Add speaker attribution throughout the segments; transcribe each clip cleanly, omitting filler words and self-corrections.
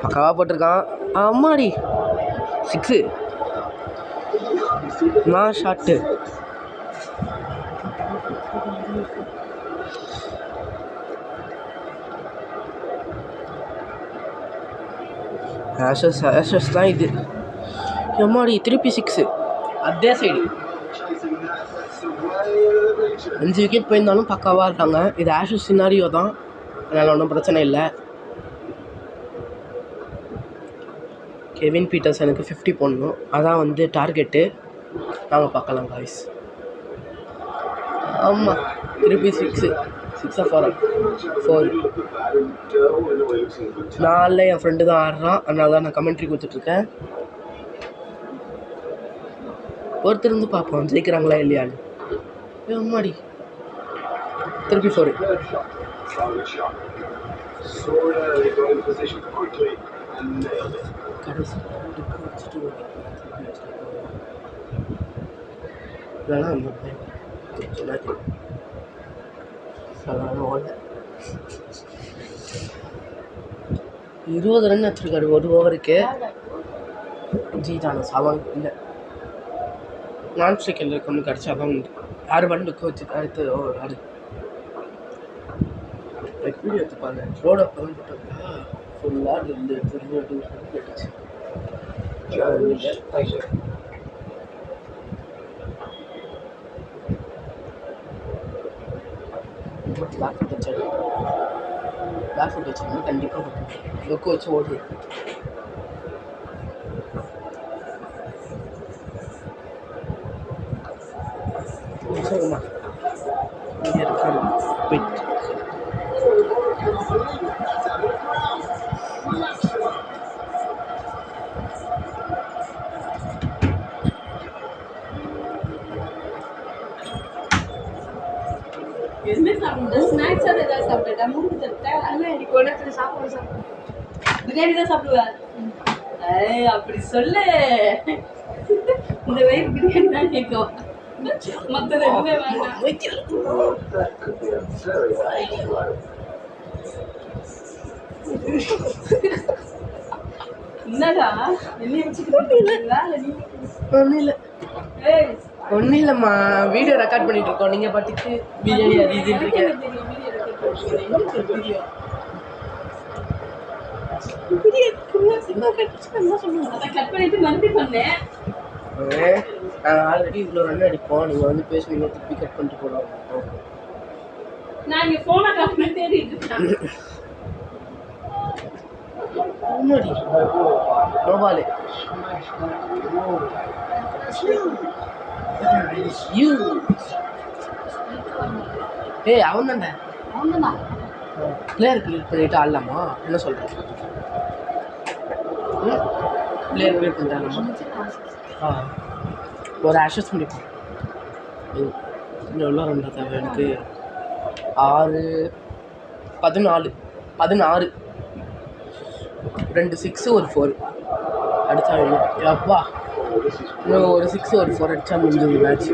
Speaker 1: பக்காவாக போட்டிருக்கான். அம்மாடி 6 நான் ஷாட்டு. ஆஷஸ் தான் இது. எம்மாடி திருப்பி 6 அதே சைடு. 5 விக்கெட் போயிருந்தாலும் பக்காவாக இருக்காங்க. இது ஆஷஸ் சினாரியோ தான், அதனால் ஒன்றும் பிரச்சனை இல்லை. கெவின் பீட்டர்சனுக்கு 50 போடணும், அதான் வந்து டார்கெட்டு. நாங்கள் பார்க்கலாம் காய்ஸ். ஆமாம் திருப்பி 6 4 நாளில் என் ஃப்ரெண்டு தான் ஆடுறான், அதனால தான் நான் கமெண்ட்ரி கொடுத்துட்ருக்கேன். ஒருத்தர் இருந்து பார்ப்போம் ஜெயிக்கிறாங்களா இல்லையான்னு. அம்மாடி திருப்பி 4. கடைசி இதெல்லாம் 20 ரன் வச்சுருக்காரு ஒரு ஓவருக்கு. ஜீதான சாவாங்க இல்லை, நான் ஸ்ட்ரைக்கில் கொண்டு கிடச்சா தான் உண்டு. 6 பண்டுக்கு வச்சு அடுத்து ஓவர் ஆடு வீடியோ எடுத்துப்பாங்க. ரோட பக்கம் போட்டாங்க ஃபுல்லாக இருந்து கேட்டுச்சு. பேக் ஃபுட் வச்சுருந்தா கண்டிப்பாக லுக்கு வச்சு ஓடு. சரிம்மா இங்கே இருக்காரு வெயிட்.
Speaker 2: என்ன சாப்பிடுறது? ஸ்நாக்ஸ் ஏதாவது சாப்பிட்டா முடிஞ்சிட்டா? அல்ல எனக்கு ஒன்று சாப்பாடு சாப்பிடுவேன். பிரியாணி தான் சாப்பிடுவேன். அப்படி சொல்லு. இந்த வயிறு பிரியாணி தான் கேட்கும், மற்றது எதுவுமே வேண்டாம். என்னடா என்ன வச்சுக்கிட்டீங்களா?
Speaker 1: ஒன்றும் இல்லைம்மா, வீடியோ ரெக்கார்ட் பண்ணிட்டு இருக்கோம். நீங்கள் பாட்டுக்கு பிரியாணி அது இதுன்னு இருக்கேன்.
Speaker 2: கட் பண்ணிட்டு நன்றி பண்ணேன்.
Speaker 1: நாங்கள் ஆல்ரெடி இவ்வளோ ரன் அடிப்போம், நீங்கள் வந்து பேசுவீங்க திருப்பி கட் பண்ணிட்டு போடுவோம்.
Speaker 2: நான் இங்கே ஃபோனை காட்டினே தேடிட்டு இருக்கேன்.
Speaker 1: நோபாலு ஏய் அவன் தானே பிளேயர் கிளியர் பண்ணிட்டு ஆடலாமா? என்ன சொல்கிறேன், பிளேயர் கிளியர் பண்ணிட்டு ஆடலாமா? ஒரு ஆஷஸ் முடிப்போம். எவ்வளோ ரன் தேவை எனக்கு? 6 14 2 6 ஒரு 4 அடித்தா வேணும். அப்பா இன்னும் ஒரு 6 ஒரு 4 அடித்தா முடிஞ்சது மேட்ச்.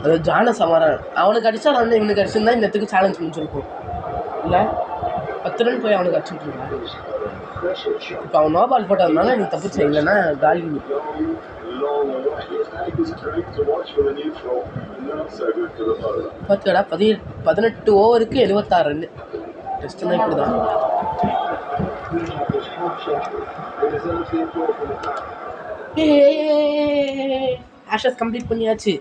Speaker 1: அது ஜான சமாரான் அவனுக்கு அடித்தா வந்து இவனுக்கு அடிச்சிருந்தா இந்த இடத்துக்கு சேலஞ்ச் முடிச்சிருக்கும் இல்லை? 10 ரன் போய் அவனுக்கு அடிச்சுட்ருக்கான். இப்போ அவன் நோ பால் போட்டதுனால நீ தப்பு செய்யலைன்னா காலி. பார்த்துக்கடா 18 ஓவருக்கு 76 ரன்னு. டெஸ்ட்னா இப்படி தான். ஆஷஸ் கம்ப்ளீட் பண்ணியாச்சு.